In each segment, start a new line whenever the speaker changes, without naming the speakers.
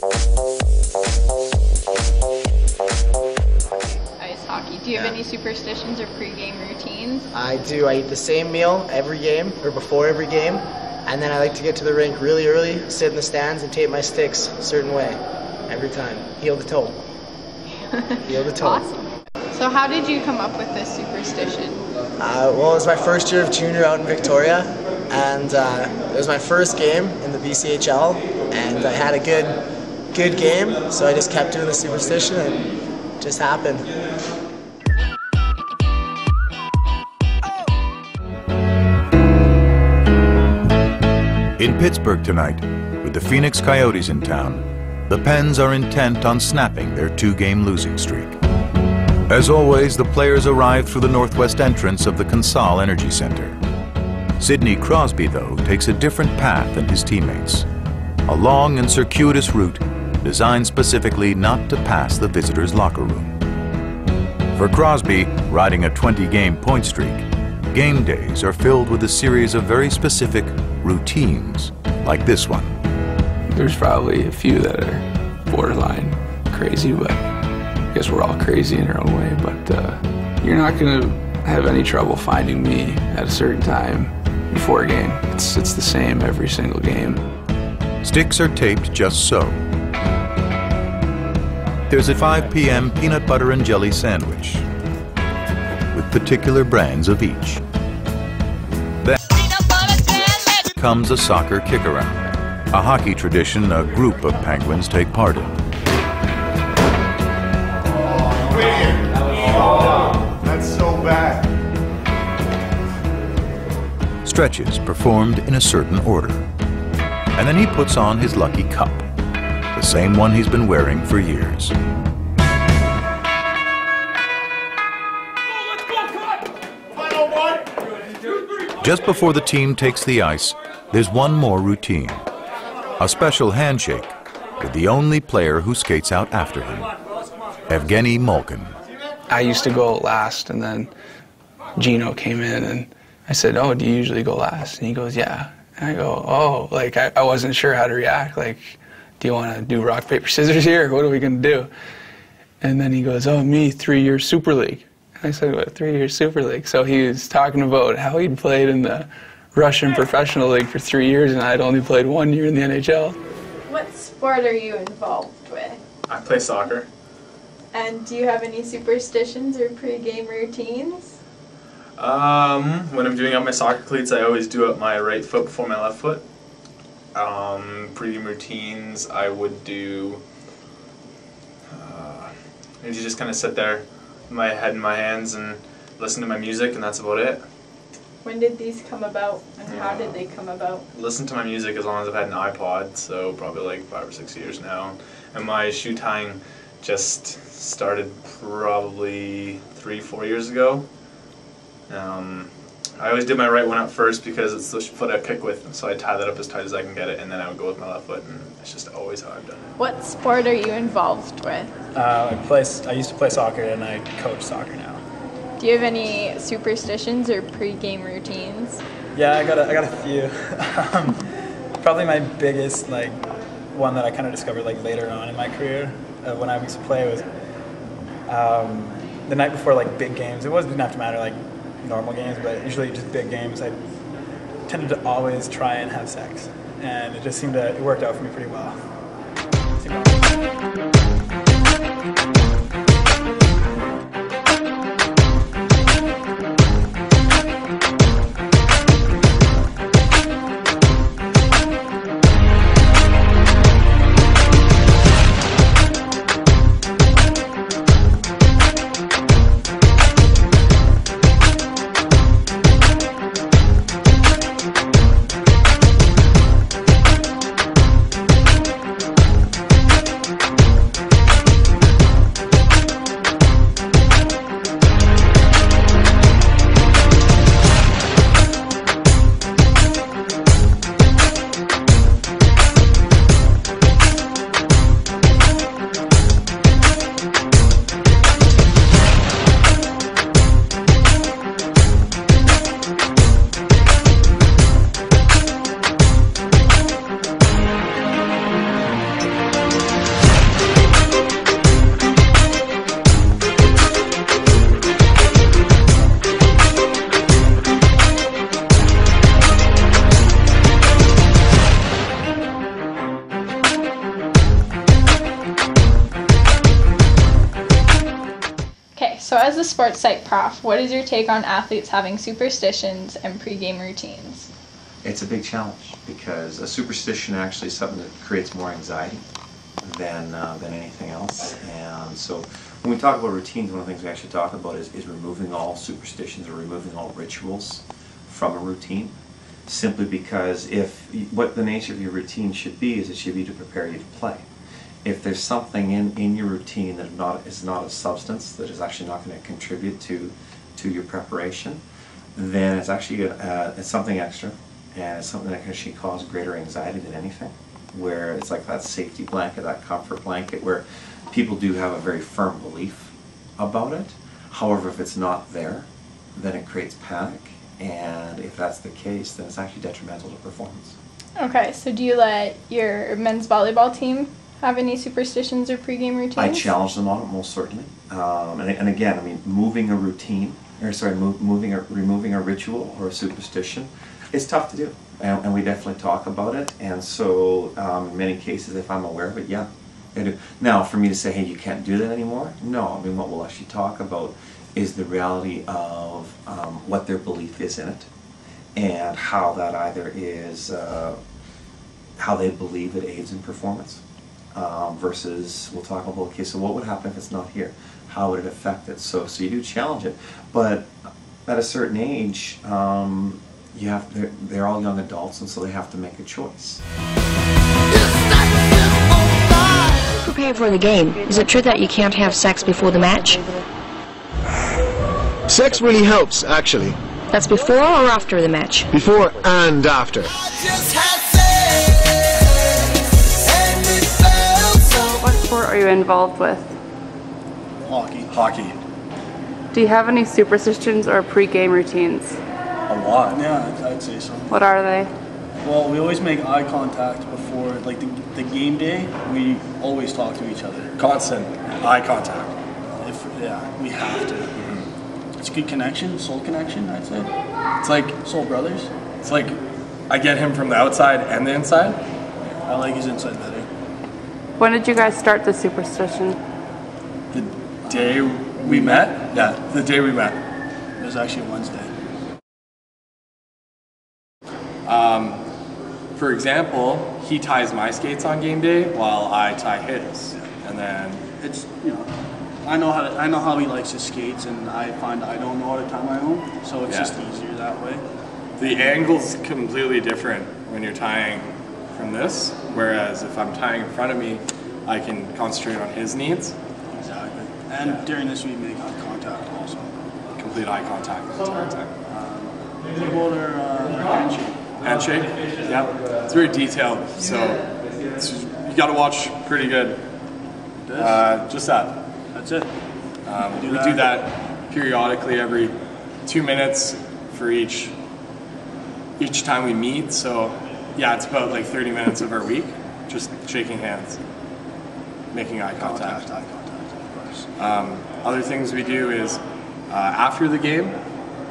Ice hockey. Do you have any superstitions or pre-game routines?
I do. I eat the same meal every game, or before every game, and then I like to get to the rink really early, sit in the stands, and tape my sticks a certain way every time. Heel to toe. Heel to toe.
Awesome. So how did you come up with this superstition?
Well, it was my first year of junior out in Victoria, and it was my first game in the BCHL, and I had a good game, so I just kept doing the superstition, and it just happened.
In Pittsburgh tonight, with the Phoenix Coyotes in town, the Pens are intent on snapping their two-game losing streak. As always, the players arrive through the northwest entrance of the Consol Energy Center. Sidney Crosby, though, takes a different path than his teammates. A long and circuitous route designed specifically not to pass the visitors' locker room. For Crosby, riding a 20-game point streak, game days are filled with a series of very specific routines, like this one.
There's probably a few that are borderline crazy, but I guess we're all crazy in our own way. But you're not going to have any trouble finding me at a certain time before a game. It's the same every single game.
Sticks are taped just so. There's a 5 p.m. peanut butter and jelly sandwich with particular brands of each. Then comes a soccer kick-around, a hockey tradition a group of Penguins take part in.
That's so bad.
Stretches performed in a certain order. And then he puts on his lucky cup, the same one he's been wearing for years. Just before the team takes the ice, there's one more routine. A special handshake with the only player who skates out after him, Evgeny Malkin.
I used to go last, and then Gino came in, and I said, "Oh, do you usually go last?" And he goes, "Yeah." And I go, "Oh," like I wasn't sure how to react. Like, do you want to do rock, paper, scissors here? What are we going to do? And then he goes, "Oh, me, 3 years Super League." And I said, "What, 3 years Super League?" So he was talking about how he'd played in the Russian Professional League for 3 years, and I'd only played 1 year in the NHL.
What sport are you involved with?
I play soccer.
And do you have any superstitions or pre-game routines?
When I'm doing up my soccer cleats, I always do up my right foot before my left foot. Pre-game routines, I would do, you just kind of sit there with my head in my hands and listen to my music, and that's about it.
When did these come about, and how did they come about?
Listen to my music as long as I've had an iPod, so probably like 5 or 6 years now. And my shoe tying just started probably 3-4 years ago. I always did my right one up first because it's the foot I pick with, so I tie that up as tight as I can get it, and then I would go with my left foot, and it's just always how I've done it.
What sport are you involved with?
I used to play soccer, and I coach soccer now.
Do you have any superstitions or pre-game routines?
Yeah, I got a few. Probably my biggest one that I kind of discovered later on in my career when I used to play was the night before big games. It didn't have to matter normal games, but usually just big games. I tended to always try and have sex, and it worked out for me pretty well.
So as a sports psych prof, what is your take on athletes having superstitions and pregame routines?
It's a big challenge because a superstition actually is something that creates more anxiety than anything else. And so when we talk about routines, one of the things we actually talk about is removing all superstitions or removing all rituals from a routine. Simply because what the nature of your routine should be is it should be to prepare you to play. If there's something in your routine that is not a substance, that is actually not going to contribute to your preparation, then it's actually it's something extra, and it's something that can actually cause greater anxiety than anything. Where it's like that safety blanket, that comfort blanket, where people do have a very firm belief about it. However, if it's not there, then it creates panic, and if that's the case, then it's actually detrimental to performance.
Okay, so do you let your men's volleyball team have any superstitions or pregame routines?
I challenge them on it, most certainly. And again, I mean, removing a ritual or a superstition is tough to do. And we definitely talk about it. And so, in many cases, if I'm aware of it, yeah, I do. Now, for me to say, hey, you can't do that anymore, no. I mean, what we'll actually talk about is the reality of what their belief is in it, and how that either is how they believe it aids in performance. Versus we'll talk about, okay, so what would happen if it's not here? How would it affect it? So you do challenge it, but at a certain age, they're all young adults, and so they have to make a choice.
Prepare for the game. Is it true that you can't have sex before the match?
Sex really helps, actually.
That's before or after the match?
Before and after.
What sport are you involved with?
Hockey.
Do you have any superstitions or pre-game routines?
A lot. Yeah, I'd say so.
What are they?
Well, we always make eye contact before, like the game day. We always talk to each other.
Constant eye contact.
We have to. It's a good connection, soul connection, I'd say.
It's like
soul brothers.
It's like I get him from the outside and the inside.
I like his inside better.
When did you guys start the superstition?
The day we met? Yeah, the day we met.
It was actually Wednesday.
For example, he ties my skates on game day while I tie his, and then
it's I know how he likes his skates, and I find I don't know how to tie my own, so it's just easier that way.
The angle's completely different when you're tying from this, whereas if I'm tying in front of me, I can concentrate on his needs.
Exactly. And during this, we make eye contact also.
Complete eye contact the entire time.
We hold our handshake.
Handshake? Yeah. It's very detailed, so you got to watch pretty good. Just that.
That's it.
We do that periodically every 2 minutes for each time we meet. So yeah, it's about like 30 minutes of our week, just shaking hands, making eye contact.
Eye contact, of course.
Other things we do is after the game,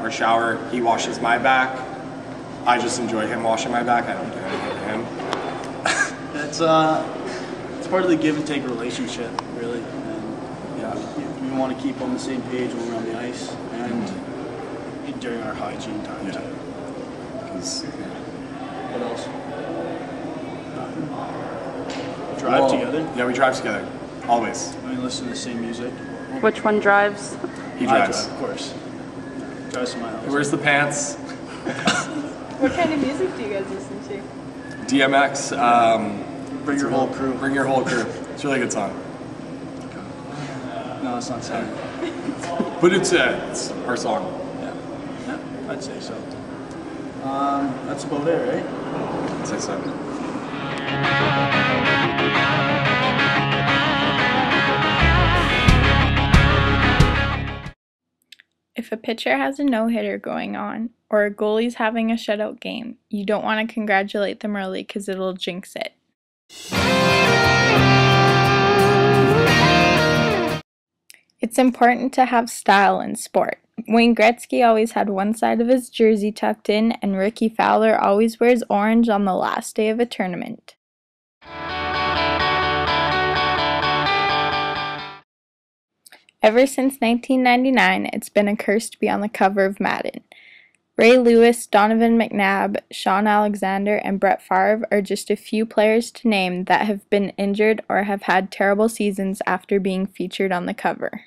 our shower, he washes my back. I just enjoy him washing my back. I don't do anything to him.
It's part of the give and take relationship, really. And we want to keep on the same page when we're on the ice and during our hygiene time too. What else? Drive together?
Yeah, we drive together. Always.
We listen to the same music.
Which one drives?
He drives.
I drive, of course. Drives to my house.
He wears the pants.
What kind of music do you guys listen to?
DMX.
Bring your whole crew.
Bring your whole crew. It's a really good song.
No, it's not sad.
But it's our song.
Yeah, I'd say so. That's about it, right?
I'd say so.
If a pitcher has a no-hitter going on, or a goalie's having a shutout game, you don't want to congratulate them early because it'll jinx it. It's important to have style in sport. Wayne Gretzky always had one side of his jersey tucked in, and Ricky Fowler always wears orange on the last day of a tournament. Ever since 1999, it's been a curse to be on the cover of Madden. Ray Lewis, Donovan McNabb, Sean Alexander, and Brett Favre are just a few players to name that have been injured or have had terrible seasons after being featured on the cover.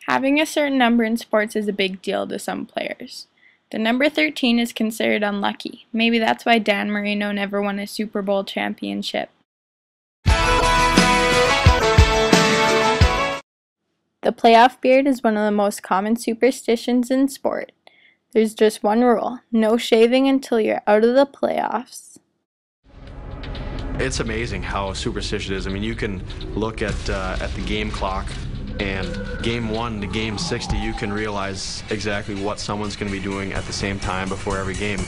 Having a certain number in sports is a big deal to some players. The number 13 is considered unlucky. Maybe that's why Dan Marino never won a Super Bowl championship. The playoff beard is one of the most common superstitions in sport. There's just one rule: no shaving until you're out of the playoffs.
It's amazing how superstitious it is. I mean, you can look at the game clock, and game 1 to game 60, you can realize exactly what someone's going to be doing at the same time before every game.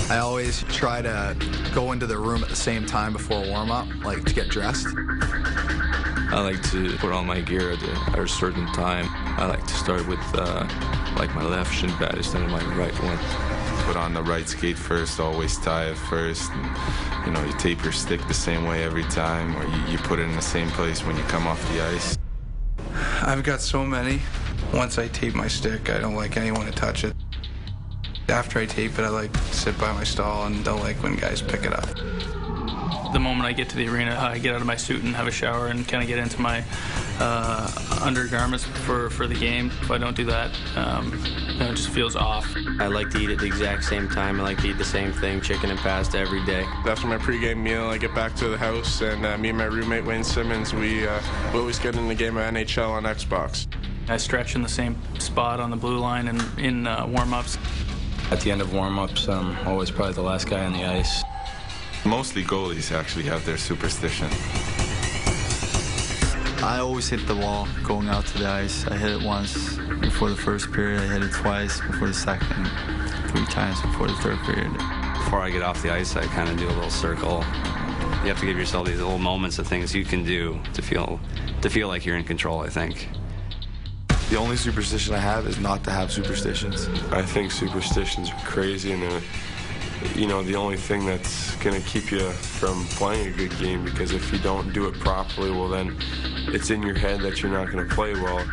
I always try to go into the room at the same time before warm-up, like to get dressed.
I like to put on my gear at a certain time. I like to start with like my left shin pad instead of my right one.
Put on the right skate first, always tie it first. And, you know, you tape your stick the same way every time, or you put it in the same place when you come off the ice.
I've got so many. Once I tape my stick, I don't like anyone to touch it. After I tape it, I like to sit by my stall and don't like when guys pick it up.
The moment I get to the arena, I get out of my suit and have a shower and kind of get into my undergarments for the game. If I don't do that, it just feels off.
I like to eat at the exact same time. I like to eat the same thing, chicken and pasta every day.
After my pregame meal, I get back to the house, and me and my roommate Wayne Simmons, we always get in the game of NHL on Xbox.
I stretch in the same spot on the blue line and in warm-ups.
At the end of warm-ups, I'm always probably the last guy on the ice.
Mostly goalies actually have their superstition.
I always hit the wall going out to the ice. I hit it once before the first period. I hit it twice before the second, 3 times before the third period.
Before I get off the ice, I kind of do a little circle. You have to give yourself these little moments of things you can do to feel like you're in control, I think.
The only superstition I have is not to have superstitions. I think superstitions are crazy, and they're, you know, the only thing that's going to keep you from playing a good game, because if you don't do it properly, well then it's in your head that you're not going to play well.